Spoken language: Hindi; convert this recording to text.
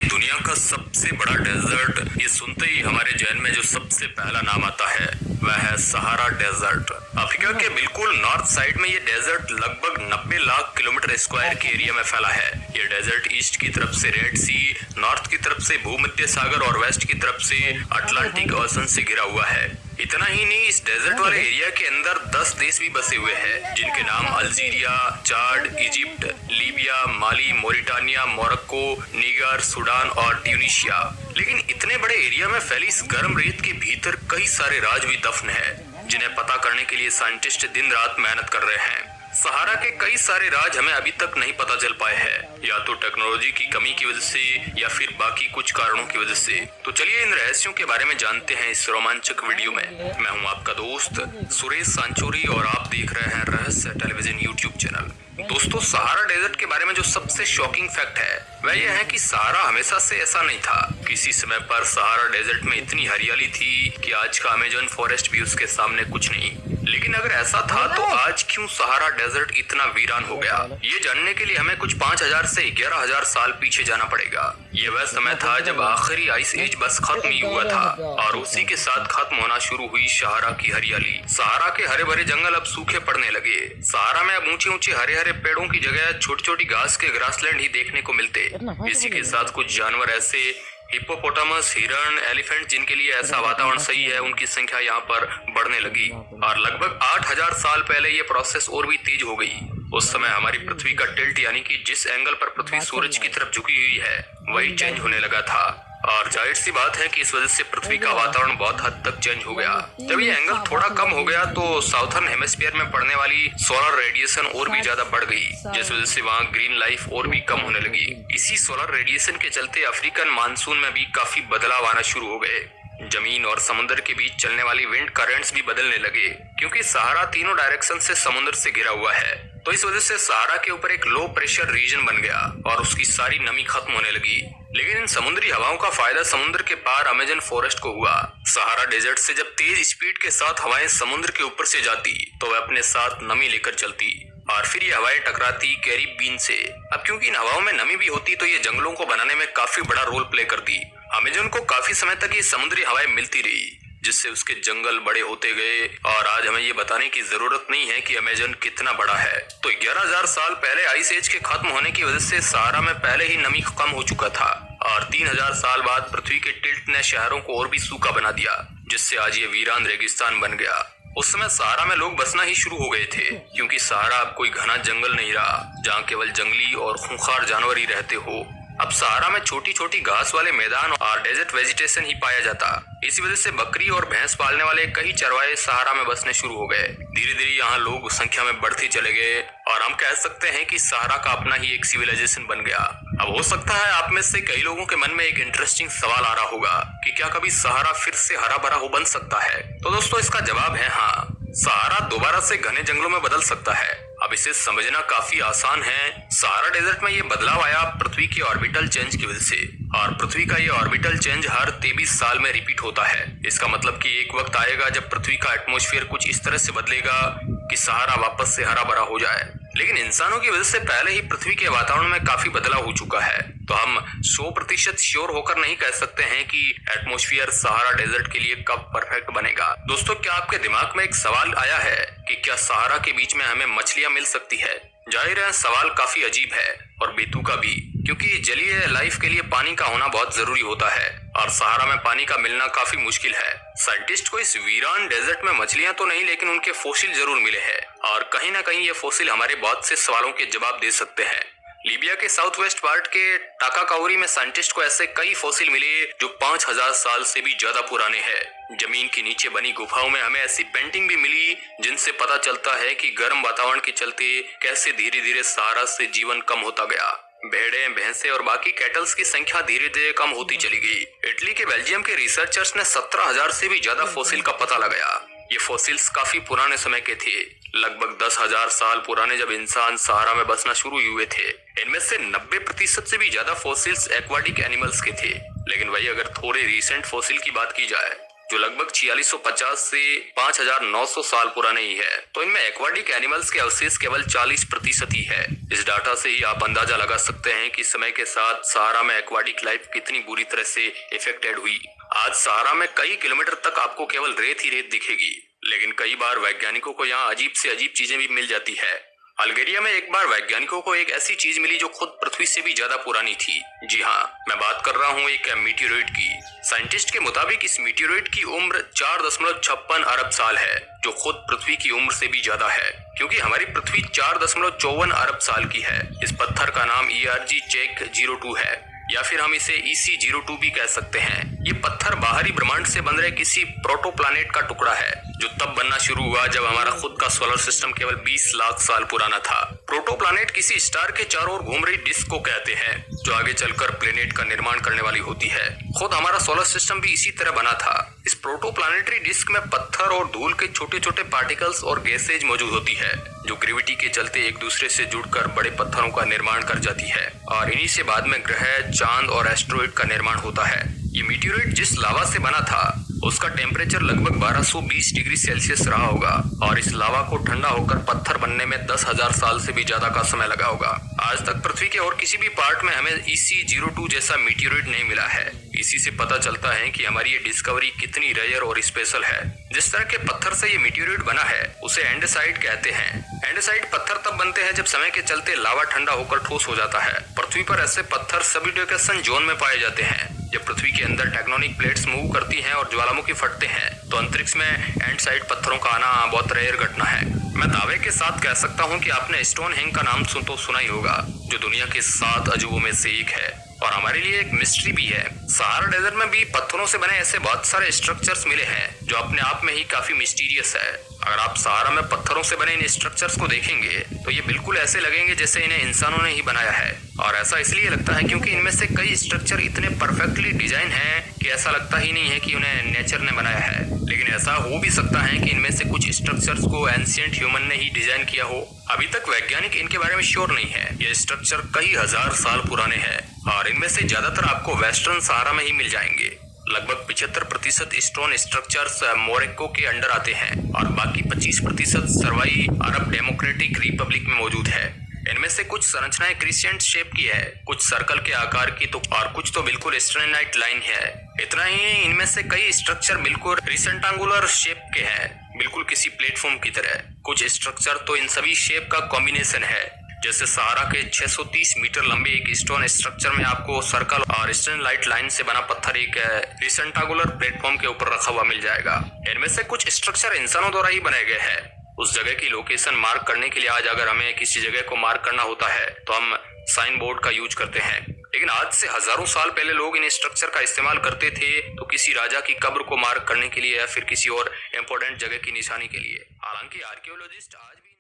दुनिया का सबसे बड़ा डेजर्ट, ये सुनते ही हमारे जहन में जो सबसे पहला नाम आता है वह है सहारा डेजर्ट। अफ्रीका के बिल्कुल नॉर्थ साइड में ये डेजर्ट लगभग 90 लाख किलोमीटर स्क्वायर के एरिया में फैला है। ये डेजर्ट ईस्ट की तरफ से रेड सी, नॉर्थ की तरफ से भूमध्य सागर और वेस्ट की तरफ से अटलांटिक ओशन से घिरा हुआ है। इतना ही नहीं, इस डेजर्ट वाले एरिया के अंदर 10 देश भी बसे हुए हैं, जिनके नाम अल्जीरिया, चाड, इजिप्ट, लीबिया, माली, मोरिटानिया, मोरक्को, निगर, सूडान और ट्यूनीशिया। लेकिन इतने बड़े एरिया में फैली इस गर्म रेत के भीतर कई सारे राज भी दफन है, जिन्हें पता करने के लिए साइंटिस्ट दिन रात मेहनत कर रहे हैं। सहारा के कई सारे राज हमें अभी तक नहीं पता चल पाए हैं, या तो टेक्नोलॉजी की कमी की वजह से या फिर बाकी कुछ कारणों की वजह से। तो चलिए इन रहस्यों के बारे में जानते हैं इस रोमांचक वीडियो में। मैं हूं आपका दोस्त सुरेश सांचोरी और आप देख रहे हैं रहस्य टेलीविजन यूट्यूब चैनल। दोस्तों, सहारा डेजर्ट के बारे में जो सबसे शॉकिंग फैक्ट है वह यह है कि सहारा हमेशा से ऐसा नहीं था। किसी समय पर सहारा डेजर्ट में इतनी हरियाली थी कि आज का अमेज़न फॉरेस्ट भी उसके सामने कुछ नहीं। लेकिन अगर ऐसा था तो आज क्यों सहारा डेजर्ट इतना वीरान हो गया? ये जानने के लिए हमें कुछ 5000 से 11000 साल पीछे जाना पड़ेगा। ये वह समय था जब आखिरी आइस एज बस खत्म ही हुआ था और उसी के साथ खत्म होना शुरू हुई सहारा की हरियाली। सहारा के हरे भरे जंगल अब सूखे पड़ने लगे। सहारा में अब ऊंचे ऊंचे हरे हरे पेड़ों की जगह छोटी छोटी घास के ग्रासलैंड ही देखने को मिलते। इसी के साथ कुछ जानवर ऐसे हिप्पोपोटामस, हिरण, एलिफेंट जिनके लिए ऐसा वातावरण सही है, उनकी संख्या यहाँ पर बढ़ने लगी। और लगभग 8000 साल पहले ये प्रोसेस और भी तेज हो गई। उस समय हमारी पृथ्वी का टिल्ट यानी कि जिस एंगल पर पृथ्वी सूरज की तरफ झुकी हुई है वही चेंज होने लगा था। और जाहिर सी बात है कि इस वजह से पृथ्वी का वातावरण बहुत हद तक चेंज हो गया। जब ये एंगल थोड़ा कम हो गया तो साउथर्न हेमिस्फीयर में पड़ने वाली सोलर रेडिएशन और भी ज्यादा बढ़ गई, जिस वजह से वहाँ ग्रीन लाइफ और भी कम होने लगी। इसी सोलर रेडिएशन के चलते अफ्रीकन मानसून में भी काफी बदलाव आना शुरू हो गए। जमीन और समुद्र के बीच चलने वाली विंड करंट्स भी बदलने लगे, क्योंकि सहारा तीनों डायरेक्शन से समुद्र से घिरा हुआ है। तो इस वजह से सहारा के ऊपर एक लो प्रेशर रीजन बन गया और उसकी सारी नमी खत्म होने लगी। लेकिन इन समुद्री हवाओं का फायदा समुद्र के पार अमेज़न फॉरेस्ट को हुआ। सहारा डेजर्ट से जब तेज स्पीड के साथ हवाएं समुद्र के ऊपर से जाती तो वह अपने साथ नमी लेकर चलती और फिर ये हवाएं टकराती कैरिबियन से। अब क्योंकि इन हवाओं में नमी भी होती तो ये जंगलों को बनाने में काफी बड़ा रोल प्ले करती। अमेज़न को काफी समय तक ये समुद्री हवाएं मिलती रही, जिससे उसके जंगल बड़े होते गए। और आज हमें ये बताने की जरूरत नहीं है कि अमेज़न कितना बड़ा है। तो 11000 साल पहले आइस एज के खत्म होने की वजह से सहारा में पहले ही नमी कम हो चुका था और 3000 साल बाद पृथ्वी के टिल्ट ने शहरों को और भी सूखा बना दिया, जिससे आज ये वीरान रेगिस्तान बन गया। उस समय सहारा में लोग बसना ही शुरू हो गए थे, क्योंकि सहारा अब कोई घना जंगल नहीं रहा जहाँ केवल जंगली और खूंखार जानवर ही रहते हो। अब सहारा में छोटी छोटी घास वाले मैदान और डेजर्ट वेजिटेशन ही पाया जाता। इसी वजह से बकरी और भैंस पालने वाले कई चरवाहे सहारा में बसने शुरू हो गए। धीरे धीरे यहाँ लोग संख्या में बढ़ते चले गए और हम कह सकते हैं कि सहारा का अपना ही एक सिविलाइजेशन बन गया। अब हो सकता है आप में से कई लोगों के मन में एक इंटरेस्टिंग सवाल आ रहा होगा कि क्या कभी सहारा फिर से हरा भरा हो बन सकता है? तो दोस्तों, इसका जवाब है हाँ, सहारा दोबारा से घने जंगलों में बदल सकता है। अब इसे समझना काफी आसान है। सहारा डेजर्ट में ये बदलाव आया पृथ्वी के ऑर्बिटल चेंज की वजह से, और पृथ्वी का ये ऑर्बिटल चेंज हर 23 साल में रिपीट होता है। इसका मतलब कि एक वक्त आएगा जब पृथ्वी का एटमॉस्फेयर कुछ इस तरह से बदलेगा कि सहारा वापस से हरा भरा हो जाए। लेकिन इंसानों की वजह से पहले ही पृथ्वी के वातावरण में काफी बदलाव हो चुका है, तो हम 100% श्योर होकर नहीं कह सकते हैं कि एटमॉस्फेयर सहारा डेजर्ट के लिए कब परफेक्ट बनेगा। दोस्तों, क्या आपके दिमाग में एक सवाल आया है कि क्या सहारा के बीच में हमें मछलियां मिल सकती है? जाहिर है सवाल काफी अजीब है और बेतुका भी, क्योंकि जलीय लाइफ के लिए पानी का होना बहुत जरूरी होता है और सहारा में पानी का मिलना काफी मुश्किल है। साइंटिस्ट को इस वीरान डेजर्ट में मछलियां तो नहीं, लेकिन उनके फोसिल जरूर मिले हैं और कहीं ना कहीं ये फोसिल हमारे बहुत से सवालों के जवाब दे सकते हैं। लीबिया के साउथ वेस्ट पार्ट के टाकाकाउरी में साइंटिस्ट को ऐसे कई फोसिल मिले जो 5000 साल से भी ज्यादा पुराने हैं। जमीन के नीचे बनी गुफाओं में हमें ऐसी पेंटिंग भी मिली जिनसे पता चलता है कि गर्म वातावरण के चलते कैसे धीरे धीरे सहारा से जीवन कम होता गया। भेड़ें, भैंसे और बाकी कैटल्स की संख्या धीरे धीरे कम होती चली गई। इटली के बेल्जियम के रिसर्चर्स ने 17000 से भी ज्यादा फोसिल का पता लगाया। ये फोसिल्स काफी पुराने समय के थे, लगभग 10,000 साल पुराने, जब इंसान सहारा में बसना शुरू हुए थे। इनमें से 90% से भी ज्यादा फोसिल्स एक्वाटिक एनिमल्स के थे। लेकिन वही अगर थोड़े रिसेंट फोसिल की बात की जाए जो लगभग 4650 से 5900 साल पुराने ही है। तो इनमें एक्वाटिक एनिमल्स के अवशेष केवल 40% ही है। इस डाटा से ही आप अंदाजा लगा सकते हैं कि समय के साथ सहारा में एक्वाटिक लाइफ कितनी बुरी तरह से इफेक्टेड हुई। आज सहारा में कई किलोमीटर तक आपको केवल रेत ही रेत दिखेगी, लेकिन कई बार वैज्ञानिकों को यहाँ अजीब से अजीब चीजें भी मिल जाती है। अल्गेरिया में एक बार वैज्ञानिकों को एक ऐसी चीज मिली जो खुद पृथ्वी से भी ज्यादा पुरानी थी। जी हाँ, मैं बात कर रहा हूँ एक मीटियोराइट की। साइंटिस्ट के मुताबिक इस मीटियोराइट की उम्र 4.56 अरब साल है, जो खुद पृथ्वी की उम्र से भी ज्यादा है, क्योंकि हमारी पृथ्वी 4.54 अरब साल की है। इस पत्थर का नाम ERG चेक 02 है, या फिर हम इसे EC02 भी कह सकते हैं। ये पत्थर बाहरी ब्रह्मांड से बन रहे किसी प्रोटोप्लैनेट का टुकड़ा है, जो तब बनना शुरू हुआ जब हमारा खुद का सोलर सिस्टम केवल 20 लाख साल पुराना था। प्रोटोप्लैनेट किसी स्टार के चारों ओर घूम रही डिस्क को कहते हैं, जो आगे चलकर प्लेनेट का निर्माण करने वाली होती है। खुद हमारा सोलर सिस्टम भी इसी तरह बना था। इस प्रोटोप्लैनेटरी डिस्क में पत्थर और धूल के छोटे छोटे पार्टिकल्स और गैसेज मौजूद होती है, जो ग्रेविटी के चलते एक दूसरे से जुड़कर बड़े पत्थरों का निर्माण कर जाती है, और इन्हीं से बाद में ग्रह, चांद और एस्टेरॉइड का निर्माण होता है। ये मीटियोराइट जिस लावा से बना था, उसका टेम्परेचर लगभग 1220 डिग्री सेल्सियस रहा होगा, और इस लावा को ठंडा होकर पत्थर बनने में 10,000 साल से भी ज्यादा का समय लगा होगा। आज तक पृथ्वी के और किसी भी पार्ट में हमें EC02 जैसा मीटियोराइट नहीं मिला है। इसी से पता चलता है कि हमारी ये डिस्कवरी कितनी रेयर और स्पेशल है। जिस तरह के पत्थर से ये मीटियोराइट बना है, उसे एंडेसाइट कहते हैं। एंडेसाइट पत्थर तब बनते हैं जब समय के चलते लावा ठंडा होकर ठोस हो जाता है। पृथ्वी पर ऐसे पत्थर सब्ड्यूकेशन जोन में पाए जाते हैं। जब पृथ्वी के अंदर टेक्टोनिक प्लेट्स मूव करती हैं और ज्वालामुखी फटते हैं, तो अंतरिक्ष में एंडेसाइट पत्थरों का आना बहुत रेयर घटना है। मैं दावे के साथ कह सकता हूँ कि आपने स्टोनहेंज का नाम तो सुना ही होगा, जो दुनिया के 7 अजूबों में से एक है और हमारे लिए एक मिस्ट्री भी है। सहारा डेजर्ट में भी पत्थरों से बने ऐसे बहुत सारे स्ट्रक्चर्स मिले हैं, जो अपने आप में ही काफी मिस्टीरियस है। अगर आप सहारा में पत्थरों से बने इन स्ट्रक्चर्स को देखेंगे, तो ये बिल्कुल ऐसे लगेंगे जैसे इन्हें इंसानों ने ही बनाया है। और ऐसा इसलिए लगता है क्योंकि इनमें से कई स्ट्रक्चर इतने परफेक्टली डिजाइन हैं कि ऐसा लगता ही नहीं है कि उन्हें नेचर ने बनाया है। लेकिन ऐसा हो भी सकता है कि इनमें से कुछ स्ट्रक्चर्स को एंशिएंट ह्यूमन ने ही डिजाइन किया हो। अभी तक वैज्ञानिक इनके बारे में श्योर नहीं है। ये स्ट्रक्चर कई हजार साल पुराने हैं, और इनमें से ज्यादातर आपको वेस्टर्न सहारा में ही मिल जाएंगे। लगभग 75% स्टोन स्ट्रक्चर्स मोरक्को के अंडर आते हैं, और बाकी 25% सर्वाई अरब डेमोक्रेटिक रिपब्लिक में मौजूद है। इनमें से कुछ संरचनाएं क्रिसेंट शेप की है, कुछ सर्कल के आकार की, तो और कुछ तो बिल्कुल स्ट्रेनाइट लाइन है। इतना ही नहीं, इनमें से कई स्ट्रक्चर बिल्कुल रिसेंटांगुलर शेप के हैं, बिल्कुल किसी प्लेटफॉर्म की तरह। कुछ स्ट्रक्चर तो इन सभी शेप का कॉम्बिनेशन है। जैसे सहारा के 630 मीटर लंबे एक स्टोन स्ट्रक्चर में आपको सर्कल और स्ट्रेनाइट लाइन से बना पत्थर एक रिसेंटांगुलर प्लेटफॉर्म के ऊपर रखा हुआ मिल जाएगा। इनमें से कुछ स्ट्रक्चर इंसानों द्वारा ही बनाए गए हैं। उस जगह की लोकेशन मार्क करने के लिए आज अगर हमें किसी जगह को मार्क करना होता है, तो हम साइन बोर्ड का यूज करते हैं। लेकिन आज से हजारों साल पहले लोग इन स्ट्रक्चर का इस्तेमाल करते थे, तो किसी राजा की कब्र को मार्क करने के लिए या फिर किसी और इम्पोर्टेंट जगह की निशानी के लिए। हालांकि आर्कियोलॉजिस्ट आज भी